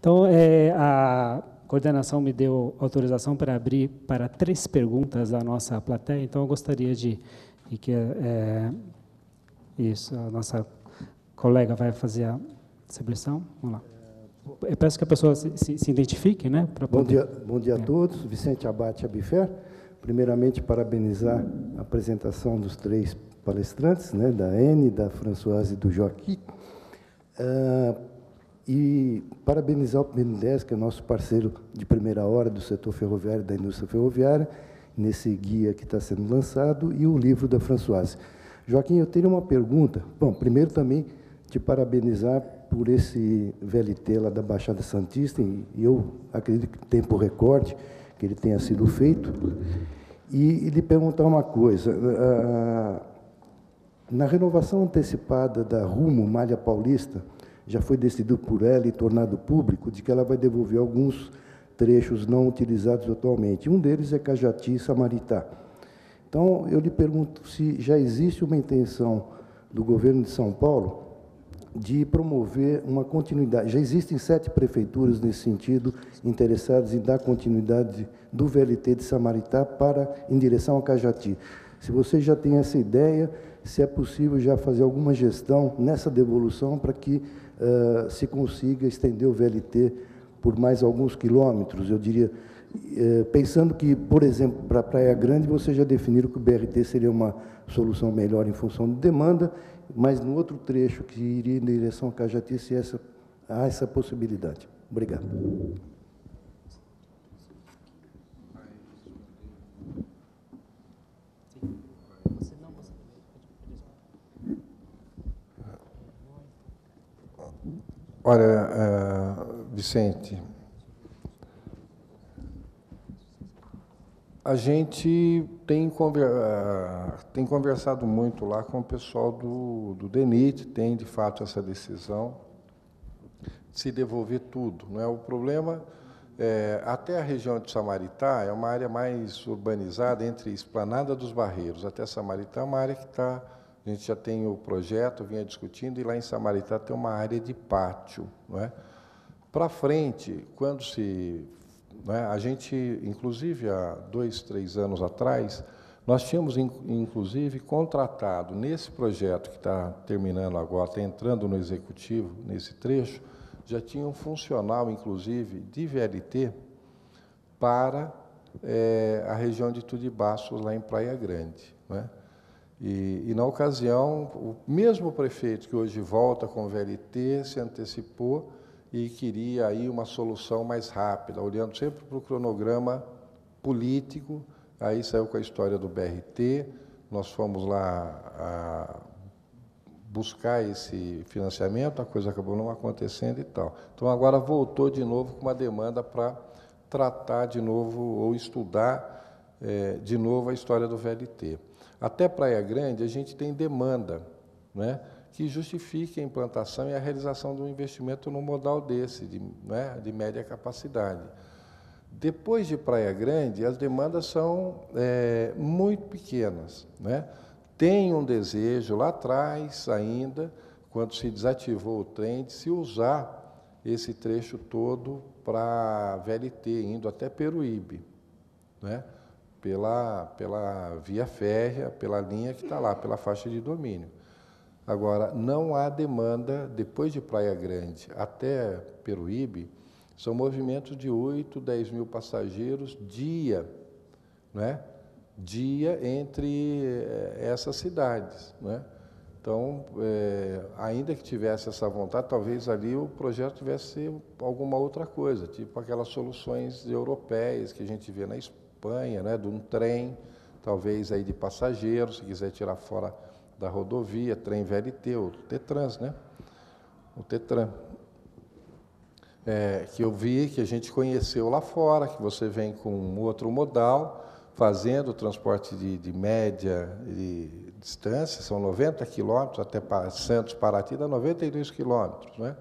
Então, a coordenação me deu autorização para abrir para 3 perguntas da nossa plateia, então eu gostaria de que isso, a nossa colega vai fazer a seleção. Vamos lá. Eu peço que a pessoa se identifique, né? Bom dia a todos. Vicente Abate Abifer. Primeiramente, parabenizar a apresentação dos 3 palestrantes, né, da Anne, da Françoise e do Joaquim. E parabenizar o BNDES, que é nosso parceiro de primeira hora do setor ferroviário e da indústria ferroviária, nesse guia que está sendo lançado, e o livro da Françoise. Joaquim, eu teria uma pergunta. Bom, primeiro também te parabenizar por esse VLT lá da Baixada Santista, e eu acredito que tempo recorde que ele tenha sido feito, e lhe perguntar uma coisa. Na renovação antecipada da Rumo Malha Paulista, já foi decidido por ela e tornado público de que ela vai devolver alguns trechos não utilizados atualmente. Um deles é Cajati e Samaritá. Então, eu lhe pergunto se já existe uma intenção do governo de São Paulo de promover uma continuidade. Já existem 7 prefeituras nesse sentido, interessadas em dar continuidade do VLT de Samaritá em direção a Cajati. Se você já tem essa ideia, se é possível já fazer alguma gestão nessa devolução para que se consiga estender o VLT por mais alguns quilômetros, eu diria, pensando que, por exemplo, para Praia Grande, vocês já definiram que o BRT seria uma solução melhor em função de demanda, mas no outro trecho que iria em direção a Cajati, se há essa possibilidade. Obrigado. Olha, Vicente, a gente tem conversado muito lá com o pessoal do DENIT, tem, de fato, essa decisão de se devolver tudo. Não é? O problema, até a região de Samaritá, é uma área mais urbanizada, entre Esplanada dos Barreiros até Samaritá, é uma área que está... A gente já tem o projeto, vinha discutindo, e lá em Samaritá tem uma área de pátio. Não é? Para frente, quando se... Não é? A gente, inclusive, há 2, 3 anos atrás, nós tínhamos, inclusive, contratado, nesse projeto que está terminando agora, está entrando no executivo, nesse trecho, já tinha um funcional, inclusive, de VLT para a região de Tudibaços, lá em Praia Grande. Não é? E, na ocasião, o mesmo prefeito que hoje volta com o VLT se antecipou e queria aí uma solução mais rápida, olhando sempre para o cronograma político. Aí saiu com a história do BRT, nós fomos lá buscar esse financiamento, a coisa acabou não acontecendo e tal. Então, agora voltou de novo com uma demanda para tratar de novo ou estudar de novo a história do VLT. Até Praia Grande, a gente tem demanda, né, que justifique a implantação e a realização de um investimento num modal desse, de média capacidade. Depois de Praia Grande, as demandas são muito pequenas. Né? Tem um desejo lá atrás ainda, quando se desativou o trem, de se usar esse trecho todo para VLT, indo até Peruíbe, né? pela via férrea, pela linha que está lá, pela faixa de domínio. Agora, não há demanda, depois de Praia Grande até Peruíbe, são movimentos de 8, 10 mil passageiros dia, né? Dia entre essas cidades. Né? Então, ainda que tivesse essa vontade, talvez ali o projeto tivesse alguma outra coisa, tipo aquelas soluções europeias que a gente vê na Espanha, né? De um trem, talvez aí de passageiros, se quiser tirar fora da rodovia, trem VLT, ou Tetrans, né? O Tetran. Que eu vi, que a gente conheceu lá fora, que você vem com um outro modal, fazendo transporte de média de distância, são 90 quilômetros, até Santos, Paraty, dá 92 quilômetros. Né?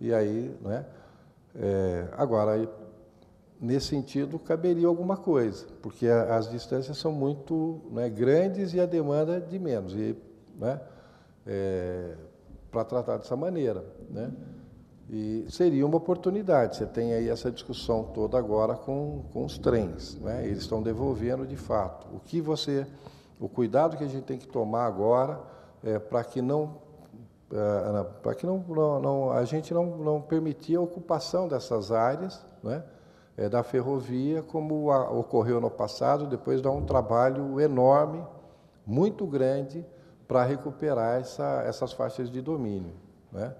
E aí, né? Agora, nesse sentido, caberia alguma coisa, porque as distâncias são muito, né, grandes e a demanda de menos, e, né, para tratar dessa maneira. Né? E seria uma oportunidade. Você tem aí essa discussão toda agora com os trens, né? Eles estão devolvendo de fato. O cuidado que a gente tem que tomar agora é para que a gente não permitir a ocupação dessas áreas, né, da ferrovia, como ocorreu no passado, depois dá um trabalho enorme, muito grande, para recuperar essas faixas de domínio, né?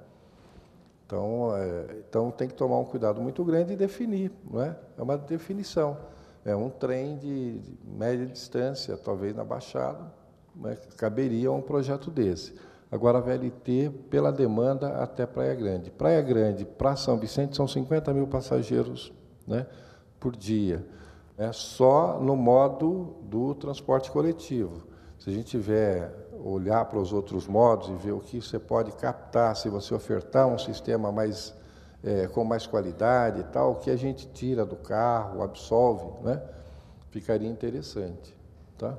Então tem que tomar um cuidado muito grande e definir, não é? É uma definição. É um trem de média distância, talvez na Baixada, né, caberia um projeto desse. Agora, a VLT, pela demanda, até Praia Grande. Praia Grande para São Vicente são 50 mil passageiros, né, por dia, né, só no modo do transporte coletivo. Se a gente olhar para os outros modos e ver o que você pode captar se você ofertar um sistema com mais qualidade e tal, o que a gente tira do carro, absolve, né, ficaria interessante. Tá?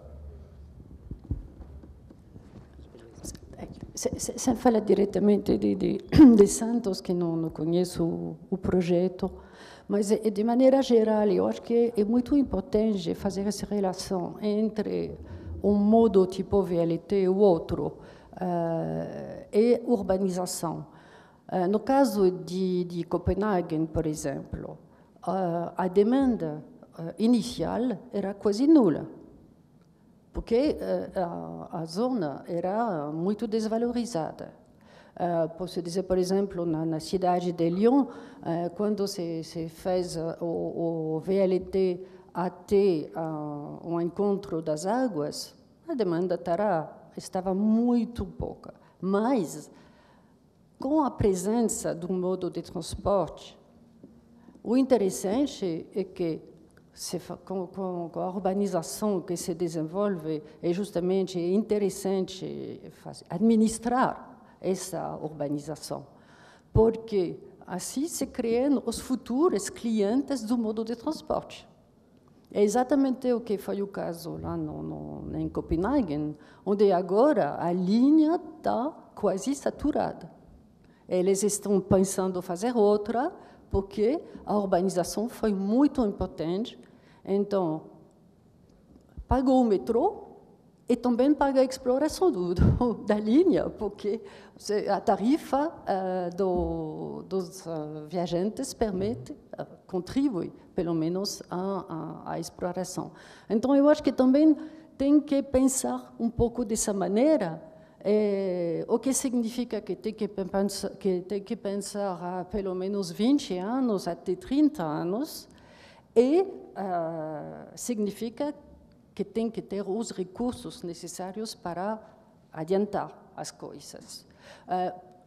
Sem falar diretamente de Santos, que não conheço o projeto, mas de maneira geral, eu acho que é muito importante fazer essa relação entre um modo tipo VLT e o outro, e urbanização. No caso de Copenhague, por exemplo, a demanda inicial era quase nula, porque a zona era muito desvalorizada. Posso dizer, por exemplo, na cidade de Lyon, quando se fez o VLT até o encontro das águas, a demanda estava muito pouca. Mas, com a presença do modo de transporte, o interessante é que, com a urbanização que se desenvolve, é justamente interessante administrar essa urbanização, porque assim se criam os futuros clientes do modo de transporte. É exatamente o que foi o caso lá em Copenhague, onde agora a linha está quase saturada. Eles estão pensando em fazer outra, porque a urbanização foi muito importante. Então, pagou o metrô e também paga a exploração da linha, porque a tarifa dos viajantes permite, contribui, pelo menos, à exploração. Então, eu acho que também tem que pensar um pouco dessa maneira, o que significa que tem que pensar há pelo menos 20 anos, até 30 anos, e significa que tem que ter os recursos necessários para adiantar as coisas.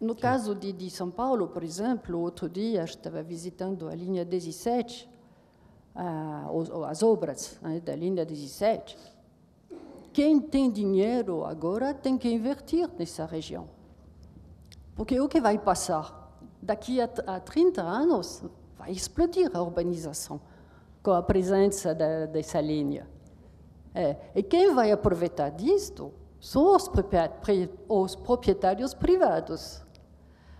No caso de São Paulo, por exemplo, outro dia estava visitando a linha 17, as obras, né, da linha 17. Quem tem dinheiro agora tem que investir nessa região. Porque o que vai passar? Daqui a 30 anos, vai explodir a urbanização com a presença dessa linha. E quem vai aproveitar disto são os proprietários privados.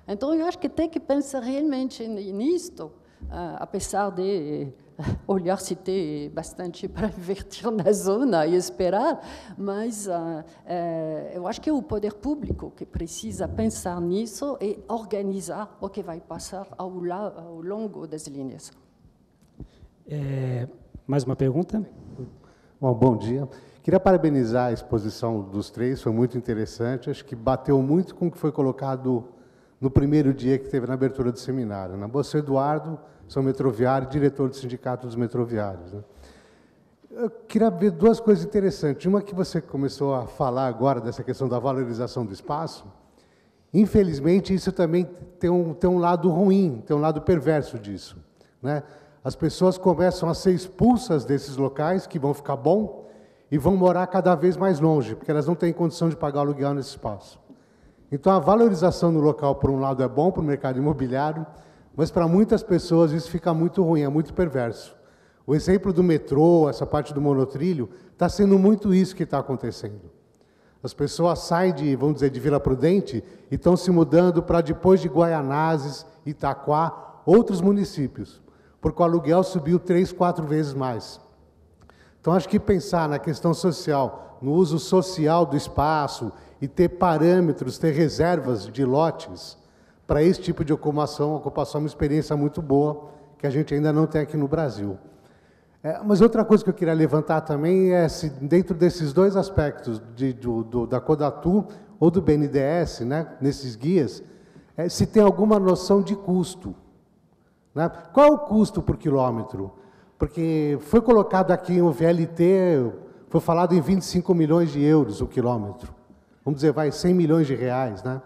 Então, eu acho que tem que pensar realmente nisto, apesar de olhar se tem bastante para investir na zona e esperar, mas eu acho que é o poder público que precisa pensar nisso e organizar o que vai passar ao longo das linhas. Mais uma pergunta? Bom dia. Queria parabenizar a exposição dos três, foi muito interessante. Acho que bateu muito com o que foi colocado no primeiro dia que teve na abertura do seminário. Na Boa Eduardo, sou metroviário, diretor do Sindicato dos Metroviários, né? Eu queria ver duas coisas interessantes. Uma que você começou a falar agora, dessa questão da valorização do espaço. Infelizmente, isso também tem um lado ruim, tem um lado perverso disso, né? As pessoas começam a ser expulsas desses locais, que vão ficar bom, e vão morar cada vez mais longe, porque elas não têm condição de pagar aluguel nesse espaço. Então, a valorização no local, por um lado, é bom para o mercado imobiliário, mas para muitas pessoas isso fica muito ruim, é muito perverso. O exemplo do metrô, essa parte do monotrilho, está sendo muito isso que está acontecendo. As pessoas saem de, vamos dizer, de Vila Prudente e estão se mudando para depois de Guaianazes, Itaquá, outros municípios, porque o aluguel subiu 3, 4 vezes mais. Então, acho que pensar na questão social, no uso social do espaço e ter parâmetros, ter reservas de lotes para esse tipo de ocupação é uma experiência muito boa que a gente ainda não tem aqui no Brasil. Mas outra coisa que eu queria levantar também é se dentro desses dois aspectos, da Codatu ou do BNDES, né, nesses guias, se tem alguma noção de custo. Né? Qual é o custo por quilômetro? Porque foi colocado aqui o VLT, foi falado em 25 milhões de euros o quilômetro. Vamos dizer, vai 100 milhões de reais. Né?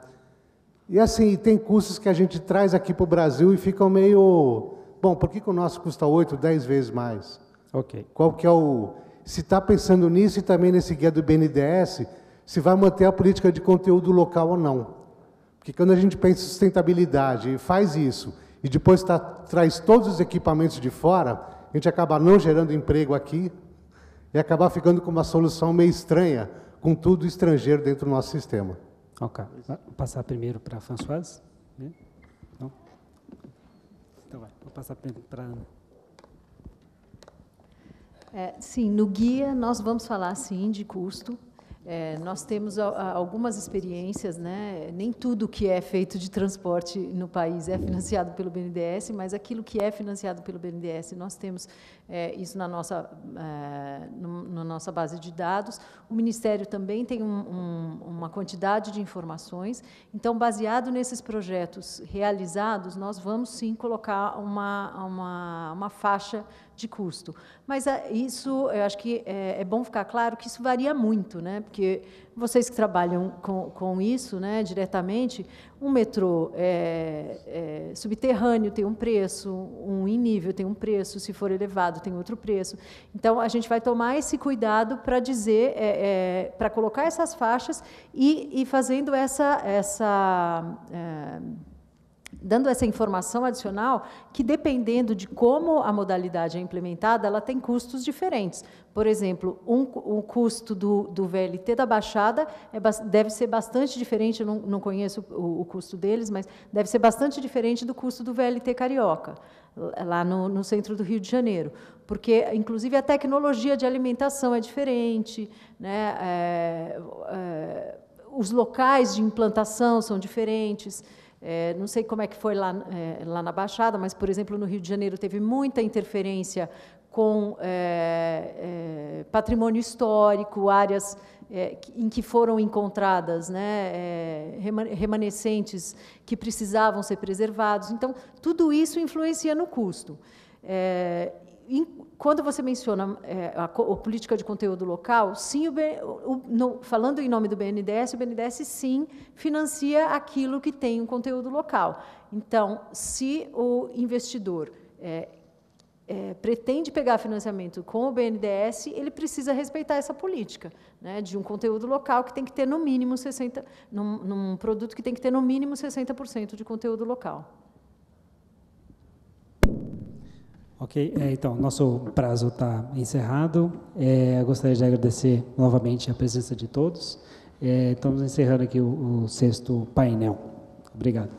E assim, tem custos que a gente traz aqui para o Brasil e ficam meio... Bom, por que o nosso custa 8, 10 vezes mais? Ok. Qual que é o... Se está pensando nisso e também nesse guia do BNDES, se vai manter a política de conteúdo local ou não. Porque quando a gente pensa em sustentabilidade e faz isso, e depois traz todos os equipamentos de fora, a gente acaba não gerando emprego aqui e acabar ficando com uma solução meio estranha, com tudo estrangeiro dentro do nosso sistema. Ok. Vou passar primeiro para a Françoise. Não? Então vai. Vou passar para a Ana. Sim, no guia nós vamos falar, sim, de custo. Nós temos algumas experiências, né? Nem tudo que é feito de transporte no país é financiado pelo BNDES, mas aquilo que é financiado pelo BNDES, nós temos isso na nossa base de dados. O Ministério também tem uma quantidade de informações. Então, baseado nesses projetos realizados, nós vamos, sim, colocar uma faixa de custo. Mas isso, eu acho que é bom ficar claro que isso varia muito, né? Porque vocês que trabalham com isso, né, diretamente, um metrô subterrâneo tem um preço, um em nível tem um preço, se for elevado tem outro preço. Então, a gente vai tomar esse cuidado para dizer, para colocar essas faixas e fazendo dando essa informação adicional que, dependendo de como a modalidade é implementada, ela tem custos diferentes. Por exemplo, o custo do VLT da Baixada deve ser bastante diferente, eu não conheço o custo deles, mas deve ser bastante diferente do custo do VLT Carioca, lá no centro do Rio de Janeiro, porque, inclusive, a tecnologia de alimentação é diferente, né? Os locais de implantação são diferentes. Não sei como é que foi lá na Baixada, mas, por exemplo, no Rio de Janeiro teve muita interferência com patrimônio histórico, áreas em que foram encontradas, né, remanescentes que precisavam ser preservados. Então, tudo isso influencia no custo. Quando você menciona a política de conteúdo local, sim, falando em nome do BNDES, o BNDES, sim, financia aquilo que tem um conteúdo local. Então, se o investidor pretende pegar financiamento com o BNDES, ele precisa respeitar essa política, né, de um conteúdo local que tem que ter, no mínimo, 60%, num produto que tem que ter, no mínimo, 60% de conteúdo local. Ok, então, nosso prazo está encerrado. Eu gostaria de agradecer novamente a presença de todos. Estamos encerrando aqui o 6º painel. Obrigado.